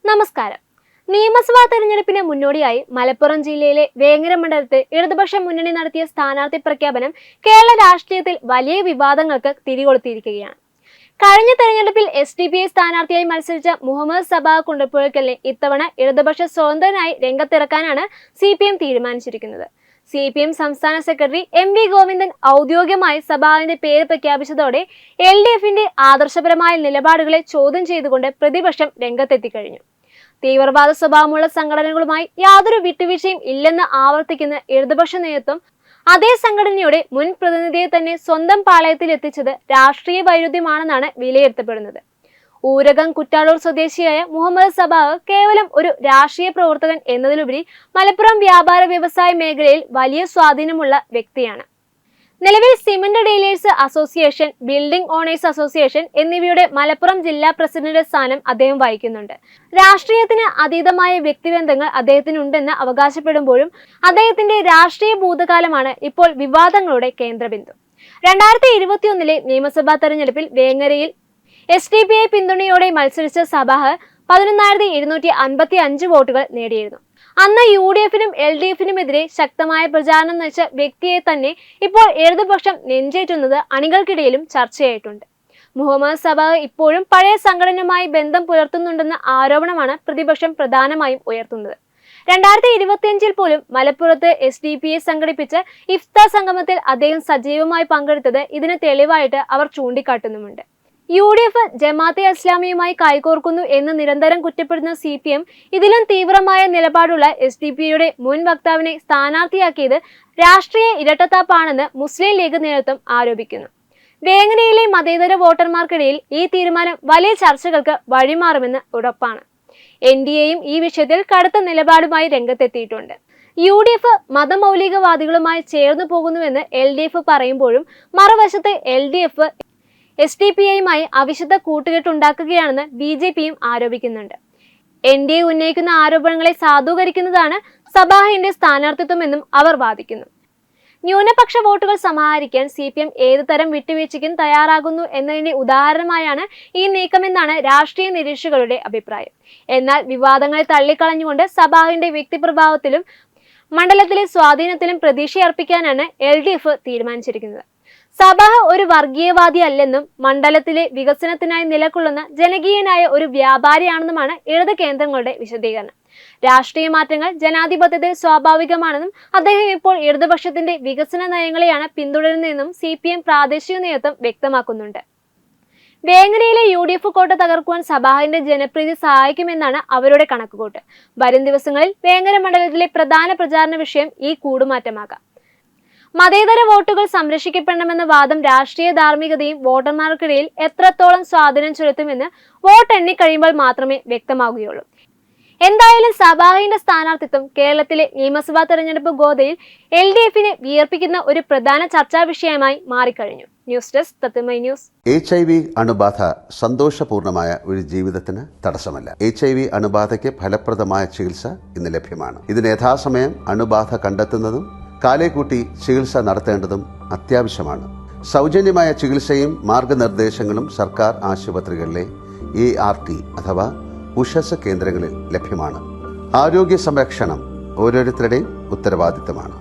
നമസ്കാരം. നിയമസഭാ തെരഞ്ഞെടുപ്പിന് മുന്നോടിയായി മലപ്പുറം ജില്ലയിലെ വേങ്ങര മണ്ഡലത്തിൽ ഇടതുപക്ഷ മുന്നണി നടത്തിയ സ്ഥാനാർത്ഥി പ്രഖ്യാപനം കേരള രാഷ്ട്രീയത്തിൽ വലിയ വിവാദങ്ങൾക്ക് തിരികൊളുത്തിയിരിക്കുകയാണ്. കഴിഞ്ഞ തെരഞ്ഞെടുപ്പിൽ SDPI സ്ഥാനാർത്ഥിയായി മത്സരിച്ച മുഹമ്മദ് സബാഹ് കുണ്ടപ്പുഴയ്ക്കലിനെ ഇത്തവണ ഇടതുപക്ഷ സ്വതന്ത്രനായി രംഗത്തിറക്കാനാണ് CPM തീരുമാനിച്ചിരിക്കുന്നത്. CPM സംസ്ഥാന സെക്രട്ടറി MV ഗോവിന്ദൻ ഔദ്യോഗികമായി സബാഹിന്റെ പേര് പ്രഖ്യാപിച്ചതോടെ LDFന്റെ ആദർശപരമായ നിലപാടുകളെ ചോദ്യം ചെയ്തുകൊണ്ട് പ്രതിപക്ഷം രംഗത്തെത്തിക്കഴിഞ്ഞു. തീവ്രവാദ സ്വഭാവമുള്ള സംഘടനകളുമായി യാതൊരു വിട്ടുവീഴ്ചയും ഇല്ലെന്ന് ആവർത്തിക്കുന്ന ഇടതുപക്ഷ നേതൃത്വം അതേ സംഘടനയുടെ മുൻ പ്രതിനിധിയെ തന്നെ സ്വന്തം പാളയത്തിൽ എത്തിച്ചത് രാഷ്ട്രീയ വൈരുദ്ധ്യമാണെന്നാണ് വിലയിരുത്തപ്പെടുന്നത്. ഊരകം കുറ്റാളൂർ സ്വദേശിയായ മുഹമ്മദ് സബാഹ് കേവലം ഒരു രാഷ്ട്രീയ പ്രവർത്തകൻ എന്നതിലുപരി മലപ്പുറം വ്യാപാര വ്യവസായ മേഖലയിൽ വലിയ സ്വാധീനമുള്ള വ്യക്തിയാണ്. നിലവിൽ cement dealers association, building owners association എന്നിവയുടെ മലപ്പുറം ജില്ലാ പ്രസിഡന്റ് സ്ഥാനം അദ്ദേഹം വഹിക്കുന്നുണ്ട്. രാഷ്ട്രീയത്തിന് അതീതമായ വ്യക്തിബന്ധങ്ങൾ അദ്ദേഹത്തിനുണ്ടെന്ന് അവകാശപ്പെടുമ്പോഴും അദ്ദേഹത്തിന്റെ രാഷ്ട്രീയ ഭൂതകാലമാണ് ഇപ്പോൾ വിവാദങ്ങളുടെ കേന്ദ്രബിന്ദു. 2021 നിയമസഭാ തെരഞ്ഞെടുപ്പിൽ വേങ്ങരയിൽ SDPI പിന്തുണയോടെ മത്സരിച്ച സബാഹ് 11,255 വോട്ടുകൾ നേടിയിരുന്നു. അന്ന് UDFനും LDFനുമെതിരെ ശക്തമായ പ്രചാരണം നയിച്ച വ്യക്തിയെ തന്നെ ഇപ്പോൾ ഇടതുപക്ഷം നെഞ്ചേറ്റുന്നത് അണികൾക്കിടയിലും ചർച്ചയായിട്ടുണ്ട്. മുഹമ്മദ് സബാഹ് ഇപ്പോഴും പഴയ സംഘടനയുമായി ബന്ധം പുലർത്തുന്നുണ്ടെന്ന ആരോപണമാണ് പ്രതിപക്ഷം പ്രധാനമായും ഉയർത്തുന്നത്. 2025 പോലും മലപ്പുറത്ത് SDPI സംഘടിപ്പിച്ച ഇഫ്താർ സംഗമത്തിൽ അദ്ദേഹം സജീവമായി പങ്കെടുത്തത് ഇതിന് തെളിവായിട്ട് അവർ ചൂണ്ടിക്കാട്ടുന്നുമുണ്ട്. UDF ജമാഅത്തെ ഇസ്ലാമിയുമായി കൈകോർക്കുന്നു എന്ന് നിരന്തരം കുറ്റപ്പെടുന്ന CPM ഇതിലും തീവ്രമായ നിലപാടുള്ള SDPIയുടെ മുൻ വക്താവിനെ സ്ഥാനാർത്ഥിയാക്കിയത് രാഷ്ട്രീയ ഇരട്ടത്താപ്പാണെന്ന് മുസ്ലിം ലീഗ് നേതൃത്വം ആരോപിക്കുന്നു. വേങ്ങരയിലെ മതേതര വോട്ടർമാർക്കിടയിൽ ഈ തീരുമാനം വലിയ ചർച്ചകൾക്ക് വഴിമാറുമെന്ന് ഉറപ്പാണ്. NDAയും ഈ വിഷയത്തിൽ കടുത്ത നിലപാടുമായി രംഗത്തെത്തിയിട്ടുണ്ട്. UDF മതമൗലികവാദികളുമായി ചേർന്നു പോകുന്നുവെന്ന് LDF പറയുമ്പോഴും മറുവശത്ത് LDF SDPIയുമായി അവിശുദ്ധ കൂട്ടുകെട്ടുണ്ടാക്കുകയാണെന്ന് BJPയും ആരോപിക്കുന്നുണ്ട്. NDA ഉന്നയിക്കുന്ന ആരോപണങ്ങളെ സാധൂകരിക്കുന്നതാണ് സബാഹിന്റെ സ്ഥാനാർത്ഥിത്വമെന്നും അവർ വാദിക്കുന്നു. ന്യൂനപക്ഷ വോട്ടുകൾ സമാഹരിക്കാൻ CPM ഏത് തരം വിട്ടുവീഴ്ചയ്ക്കും തയ്യാറാകുന്നു എന്നതിന്റെ ഉദാഹരണമായാണ് ഈ നീക്കമെന്നാണ് രാഷ്ട്രീയ നിരീക്ഷകരുടെ അഭിപ്രായം. എന്നാൽ വിവാദങ്ങളെ തള്ളിക്കളഞ്ഞുകൊണ്ട് സബാഹിന്റെ വ്യക്തിപ്രഭാവത്തിലും മണ്ഡലത്തിലെ സ്വാധീനത്തിലും പ്രതീക്ഷയർപ്പിക്കാനാണ് LDF തീരുമാനിച്ചിരിക്കുന്നത്. സബാഹ് ഒരു വർഗീയവാദി അല്ലെന്നും മണ്ഡലത്തിലെ വികസനത്തിനായി നിലകൊള്ളുന്ന ജനകീയനായ ഒരു വ്യാപാരിയാണെന്നുമാണ് ഇടത് കേന്ദ്രങ്ങളുടെ വിശദീകരണം. രാഷ്ട്രീയ മാറ്റങ്ങൾ ജനാധിപത്യത്തിൽ സ്വാഭാവികമാണെന്നും അദ്ദേഹം ഇപ്പോൾ ഇടതുപക്ഷത്തിന്റെ വികസന നയങ്ങളെയാണ് പിന്തുടരുന്നതെന്നും CPM പ്രാദേശിക നേതൃത്വം വ്യക്തമാക്കുന്നുണ്ട്. വേങ്ങരയിലെ UDF കോട്ട തകർക്കുവാൻ സബാഹിന്റെ ജനപ്രീതി സഹായിക്കുമെന്നാണ് അവരുടെ കണക്കുകൂട്ട്. വരും ദിവസങ്ങളിൽ വേങ്ങര മണ്ഡലത്തിലെ പ്രധാന പ്രചാരണ വിഷയം ഈ കൂടുമാറ്റമാകാം. മതേതര വോട്ടുകൾ സംരക്ഷിക്കപ്പെടണമെന്ന വാദം രാഷ്ട്രീയ ധാർമ്മികതയും വോട്ടർമാർക്കിടയിൽ എത്രത്തോളം സ്വാധീനം ചെലുത്തുമെന്ന് വോട്ട് എണ്ണിക്കഴിയുമ്പോൾ മാത്രമേ വ്യക്തമാകുകയുള്ളൂ. എന്തായാലും സബാഹിന്റെ സ്ഥാനാർത്ഥിത്വം കേരളത്തിലെ നിയമസഭാ തെരഞ്ഞെടുപ്പ് ഗോതയിൽ LDFനെ വിയർപ്പിക്കുന്ന ഒരു പ്രധാന ചർച്ചാ വിഷയമായി മാറിക്കഴിഞ്ഞു. ന്യൂസ് ഡെസ്ക് തത്വമൈ ന്യൂസ്. HIV അണുബാധ സന്തോഷപൂർണമായ ഒരു ജീവിതത്തിന് തടസ്സമല്ല. HIV അണുബാധയ്ക്ക് ഫലപ്രദമായ ചികിത്സ ഇന്ന് ലഭ്യമാണ്. ഇതിന് യഥാസമയം അണുബാധ കണ്ടെത്തുന്നതും കാലേക്കൂട്ടി ചികിത്സ നടത്തേണ്ടതും അത്യാവശ്യമാണ്. സൗജന്യമായ ചികിത്സയും മാർഗനിർദ്ദേശങ്ങളും സർക്കാർ ആശുപത്രികളിലെ ART അഥവാ ഉഷസ് കേന്ദ്രങ്ങളിൽ ലഭ്യമാണ്. ആരോഗ്യ സംരക്ഷണം ഓരോരുത്തരുടെയും ഉത്തരവാദിത്തമാണ്.